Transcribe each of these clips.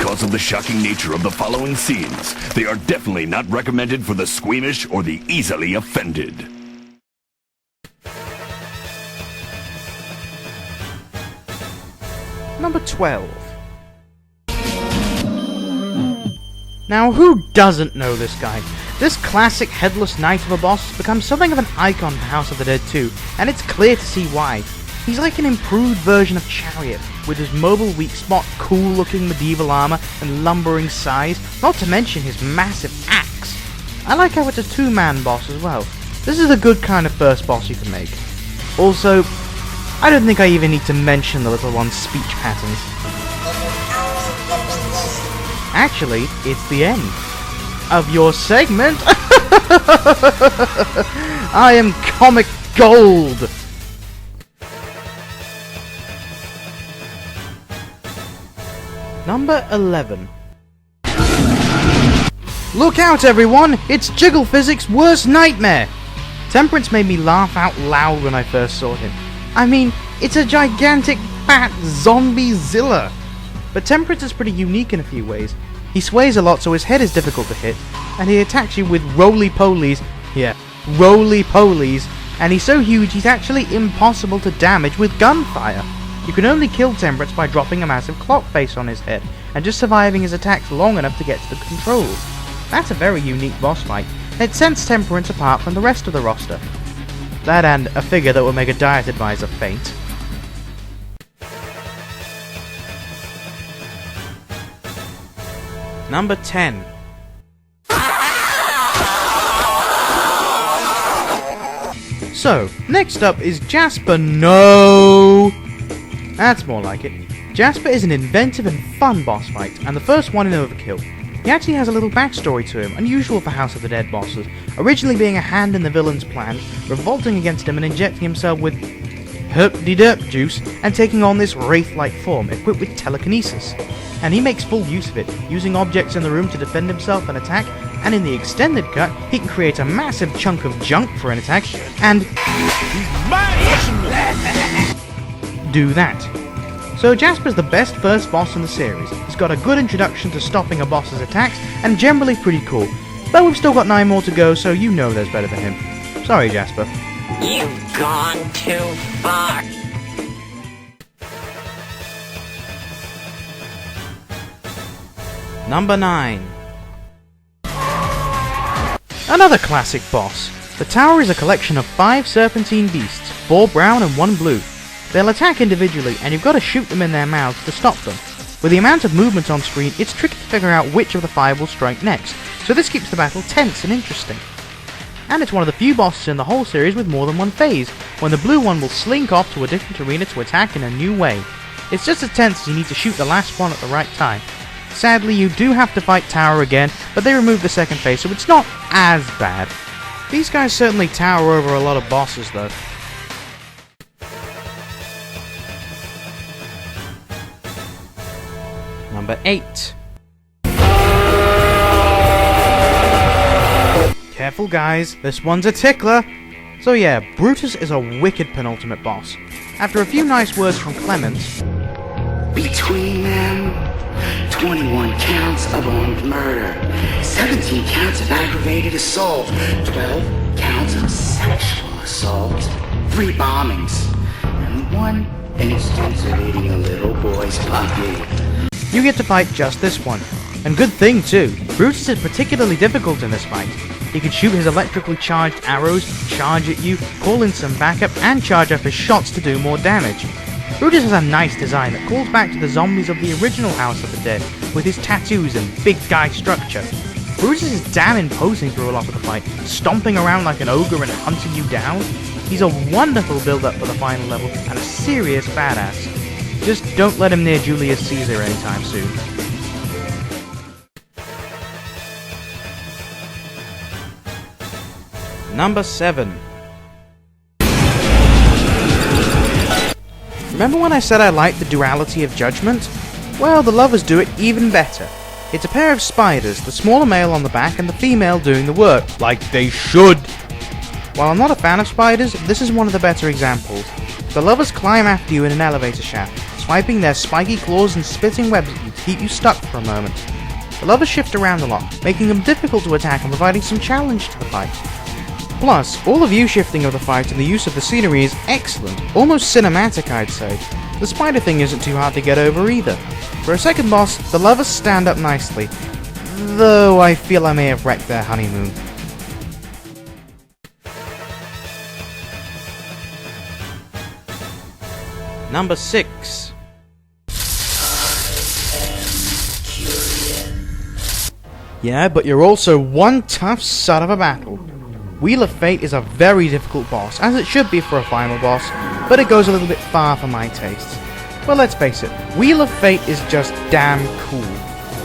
Because of the shocking nature of the following scenes, they are definitely not recommended for the squeamish or the easily offended. Number 12. Now, who doesn't know this guy? This classic headless knight of a boss has become something of an icon for House of the Dead 2, and it's clear to see why. He's like an improved version of Chariot, with his mobile weak spot, cool looking medieval armor, and lumbering size, not to mention his massive axe. I like how it's a two-man boss as well. This is the good kind of first boss you can make. Also, I don't think I even need to mention the little one's speech patterns. Actually, it's the end of your segment. I am comic gold. Number 11. Look out, everyone! It's Jiggle Physics' worst nightmare! Temperance made me laugh out loud when I first saw him. I mean, it's a gigantic fat zombie-zilla. But Temperance is pretty unique in a few ways. He sways a lot, so his head is difficult to hit, and he attacks you with roly-polies. Yeah, roly-polies. And he's so huge he's actually impossible to damage with gunfire. You can only kill Temperance by dropping a massive clock face on his head, and just surviving his attacks long enough to get to the controls. That's a very unique boss fight, and it sets Temperance apart from the rest of the roster. That and a figure that will make a diet advisor faint. Number 10. So, next up is Jasper. No! That's more like it. Jasper is an inventive and fun boss fight, and the first one in Overkill. He actually has a little backstory to him, unusual for House of the Dead bosses, originally being a hand in the villain's plan, revolting against him and injecting himself with herp-de-derp juice, and taking on this wraith-like form, equipped with telekinesis. And he makes full use of it, using objects in the room to defend himself and attack, and in the extended cut, he can create a massive chunk of junk for an attack, and do that. So Jasper's the best first boss in the series. He's got a good introduction to stopping a boss's attacks, and generally pretty cool. But we've still got 9 more to go, so you know there's better than him. Sorry, Jasper. You've gone too far. Number 9. Another classic boss. The tower is a collection of 5 serpentine beasts, 4 brown and 1 blue. They'll attack individually, and you've got to shoot them in their mouths to stop them. With the amount of movement on screen, it's tricky to figure out which of the 5 will strike next, so this keeps the battle tense and interesting. And it's one of the few bosses in the whole series with more than one phase, when the blue one will slink off to a different arena to attack in a new way. It's just as tense as you need to shoot the last one at the right time. Sadly, you do have to fight Tower again, but they removed the second phase, so it's not as bad. These guys certainly tower over a lot of bosses, though. Number 8. Careful, guys, this one's a tickler. So yeah, Brutus is a wicked penultimate boss. After a few nice words from Clemens, between them, 21 counts of armed murder, 17 counts of aggravated assault, 12 counts of sexual assault, 3 bombings, and 1 instance of eating a little boy's puppy. you get to fight just this one. And good thing too, Brutus is particularly difficult in this fight. He can shoot his electrically charged arrows, charge at you, call in some backup, and charge up his shots to do more damage. Brutus has a nice design that calls back to the zombies of the original House of the Dead, with his tattoos and big guy structure. Brutus is damn imposing through a lot of the fight, stomping around like an ogre and hunting you down. He's a wonderful build-up for the final level, and a serious badass. Just don't let him near Julius Caesar anytime soon. Number 7. Remember when I said I liked the duality of Judgement? Well, the lovers do it even better. It's a pair of spiders, the smaller male on the back and the female doing the work, like they should. While I'm not a fan of spiders, this is one of the better examples. The lovers climb after you in an elevator shaft, swiping their spiky claws and spitting webs at you to keep you stuck for a moment. The levers shift around a lot, making them difficult to attack and providing some challenge to the fight. Plus, all the view shifting of the fight and the use of the scenery is excellent, almost cinematic I'd say. The spider thing isn't too hard to get over either. For a second boss, the levers stand up nicely, though I feel I may have wrecked their honeymoon. Number 6. Yeah, but you're also one tough son of a battle. Wheel of Fate is a very difficult boss, as it should be for a final boss, but it goes a little bit far for my tastes. Well, let's face it, Wheel of Fate is just damn cool.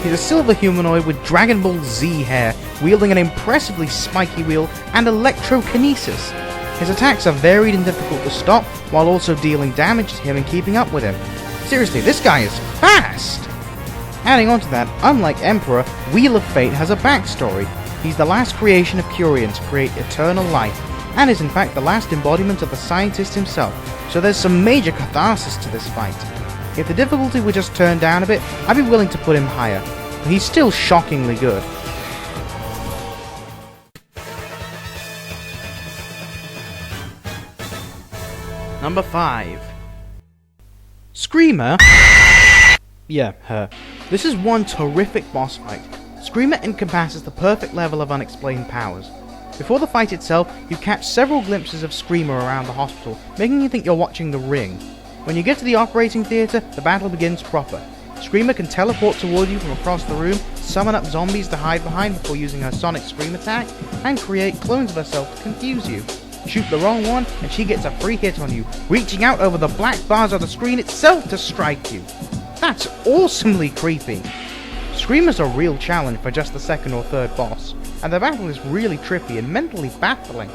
He's a silver humanoid with Dragon Ball Z hair, wielding an impressively spiky wheel and electrokinesis. His attacks are varied and difficult to stop, while also dealing damage to him and keeping up with him. Seriously, this guy is fast! Adding on to that, unlike Emperor, Wheel of Fate has a backstory. He's the last creation of Curian to create eternal life, and is in fact the last embodiment of the scientist himself, so there's some major catharsis to this fight. If the difficulty were just turned down a bit, I'd be willing to put him higher, but he's still shockingly good. Number 5. Screamer? Yeah, her. This is one terrific boss fight. Screamer encompasses the perfect level of unexplained powers. Before the fight itself, you catch several glimpses of Screamer around the hospital, making you think you're watching The Ring. When you get to the operating theatre, the battle begins proper. Screamer can teleport toward you from across the room, summon up zombies to hide behind before using her sonic scream attack, and create clones of herself to confuse you. Shoot the wrong one, and she gets a free hit on you, reaching out over the black bars of the screen itself to strike you. That's awesomely creepy. Screamer's a real challenge for just the second or third boss, and the battle is really trippy and mentally baffling.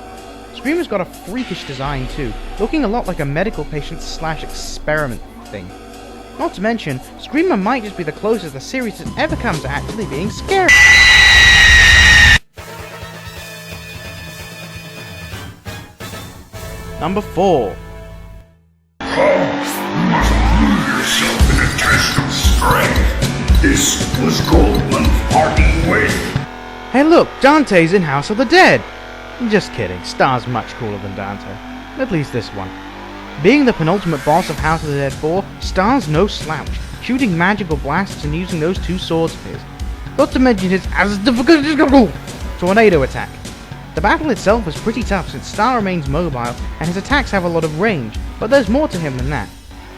Screamer's got a freakish design too, looking a lot like a medical patient / experiment thing. Not to mention, Screamer might just be the closest the series has ever come to actually being scary. Number 4. Yourself in a test of strength. This was Goldman parting with. Hey look, Dante's in House of the Dead! Just kidding, Star's much cooler than Dante. At least this one. Being the penultimate boss of House of the Dead 4, Star's no slouch, shooting magical blasts and using those two swords of his. Not to mention his tornado attack. The battle itself is pretty tough since Star remains mobile and his attacks have a lot of range, but there's more to him than that.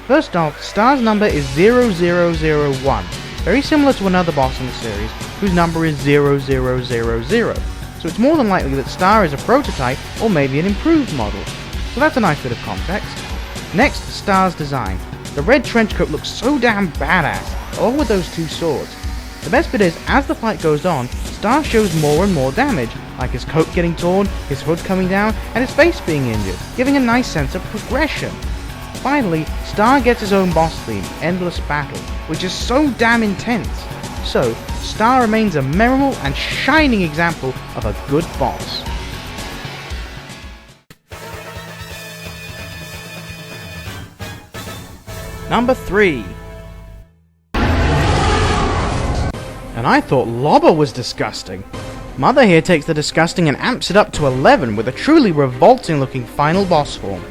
First off, Star's number is 0001, very similar to another boss in the series, whose number is 0000, so it's more than likely that Star is a prototype or maybe an improved model. So that's a nice bit of context. Next, Star's design. The red trench coat looks so damn badass, along with those two swords. The best bit is, as the fight goes on, Star shows more and more damage, like his coat getting torn, his hood coming down, and his face being injured, giving a nice sense of progression. Finally, Star gets his own boss theme, Endless Battle, which is so damn intense. So, Star remains a memorable and shining example of a good boss. Number 3. And I thought Lobber was disgusting. Mother here takes the disgusting and amps it up to 11 with a truly revolting looking final boss form.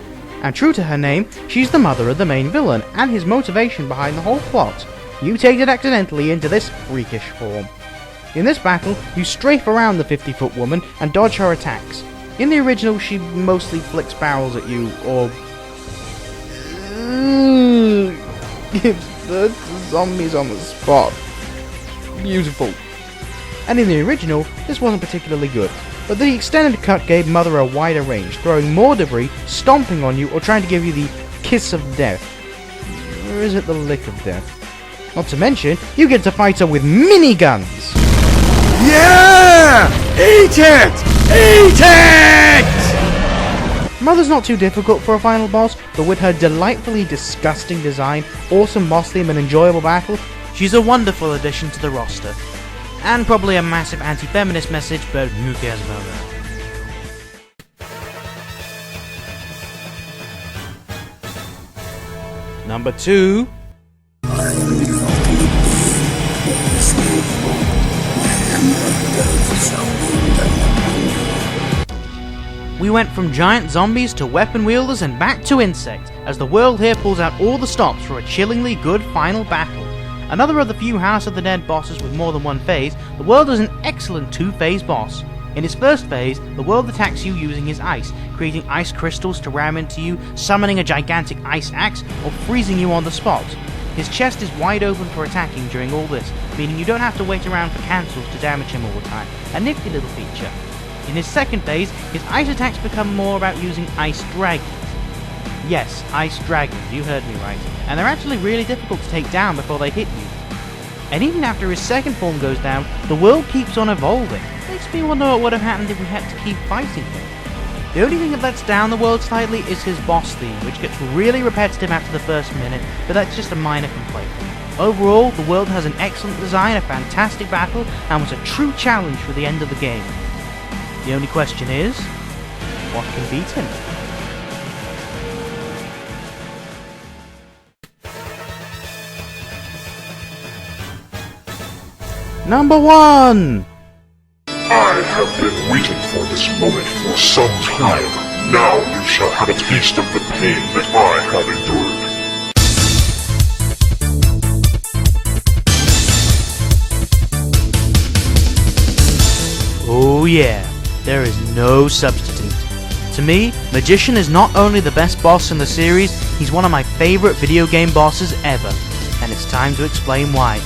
And true to her name, she's the mother of the main villain and his motivation behind the whole plot, mutated accidentally into this freakish form. In this battle, you strafe around the 50-foot woman and dodge her attacks. In the original, she mostly flicks barrels at you, or gives birth to zombies on the spot. Beautiful. And in the original, this wasn't particularly good, but the extended cut gave Mother a wider range, throwing more debris, stomping on you, or trying to give you the kiss of death. Or is it the lick of death? Not to mention, you get to fight her with miniguns! Yeah! Eat it! Eat it! Mother's not too difficult for a final boss, but with her delightfully disgusting design, awesome boss theme and enjoyable battle, she's a wonderful addition to the roster. And probably a massive anti-feminist message, but who cares about that? Number 2. We went from giant zombies to weapon wielders and back to insects, as the world here pulls out all the stops for a chillingly good final battle. Another of the few House of the Dead bosses with more than one phase, the world is an excellent two-phase boss. In his first phase, the world attacks you using his ice, creating ice crystals to ram into you, summoning a gigantic ice axe, or freezing you on the spot. His chest is wide open for attacking during all this, meaning you don't have to wait around for cancels to damage him all the time, a nifty little feature. In his second phase, his ice attacks become more about using ice dragons. Yes, ice dragons, you heard me right, and they're actually really difficult to take down before they hit you. And even after his second form goes down, the world keeps on evolving. Makes me wonder what would have happened if we had to keep fighting him. The only thing that lets down the world slightly is his boss theme, which gets really repetitive after the first minute, but that's just a minor complaint. Overall, the world has an excellent design, a fantastic battle, and was a true challenge for the end of the game. The only question is, what can beat him? Number 1! I have been waiting for this moment for some time. Now you shall have a taste of the pain that I have endured. Oh yeah, there is no substitute. To me, Magician is not only the best boss in the series, he's one of my favorite video game bosses ever. And it's time to explain why.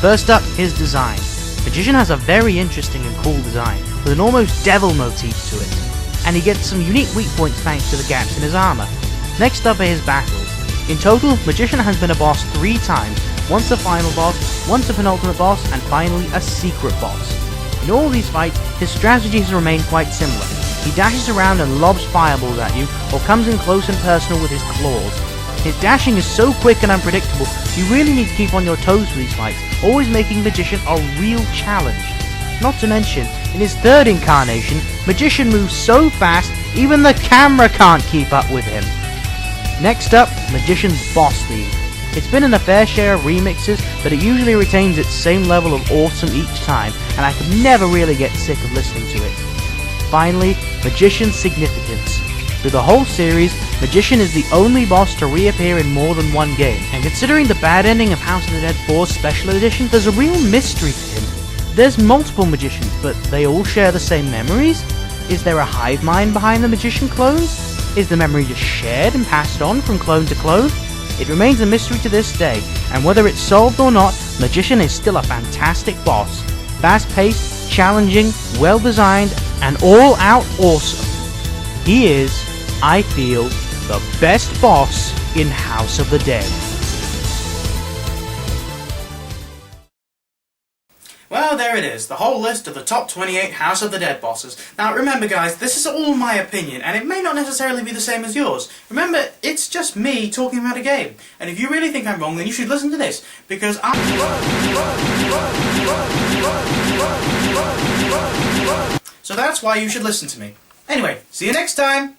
First up, his design. Magician has a very interesting and cool design, with an almost devil motif to it, and he gets some unique weak points thanks to the gaps in his armor. Next up are his battles. In total, Magician has been a boss 3 times, once a final boss, once a penultimate boss, and finally a secret boss. In all these fights, his strategies remain quite similar. He dashes around and lobs fireballs at you, or comes in close and personal with his claws. His dashing is so quick and unpredictable, you really need to keep on your toes for these fights, always making Magician a real challenge. Not to mention, in his third incarnation, Magician moves so fast, even the camera can't keep up with him. Next up, Magician's boss theme. It's been in a fair share of remixes, but it usually retains its same level of awesome each time, and I could never really get sick of listening to it. Finally, Magician's significance. Through the whole series, Magician is the only boss to reappear in more than one game, and considering the bad ending of House of the Dead 4's Special Edition, there's a real mystery to him. There's multiple Magicians, but they all share the same memories? Is there a hive mind behind the Magician clones? Is the memory just shared and passed on from clone to clone? It remains a mystery to this day, and whether it's solved or not, Magician is still a fantastic boss. Fast-paced, challenging, well-designed, and all-out awesome. He is, I feel, the best boss in House of the Dead. Well, there it is, the whole list of the top 28 House of the Dead bosses. Now remember guys, this is all my opinion, and it may not necessarily be the same as yours. Remember, it's just me talking about a game. And if you really think I'm wrong, then you should listen to this, because So that's why you should listen to me. Anyway, see you next time!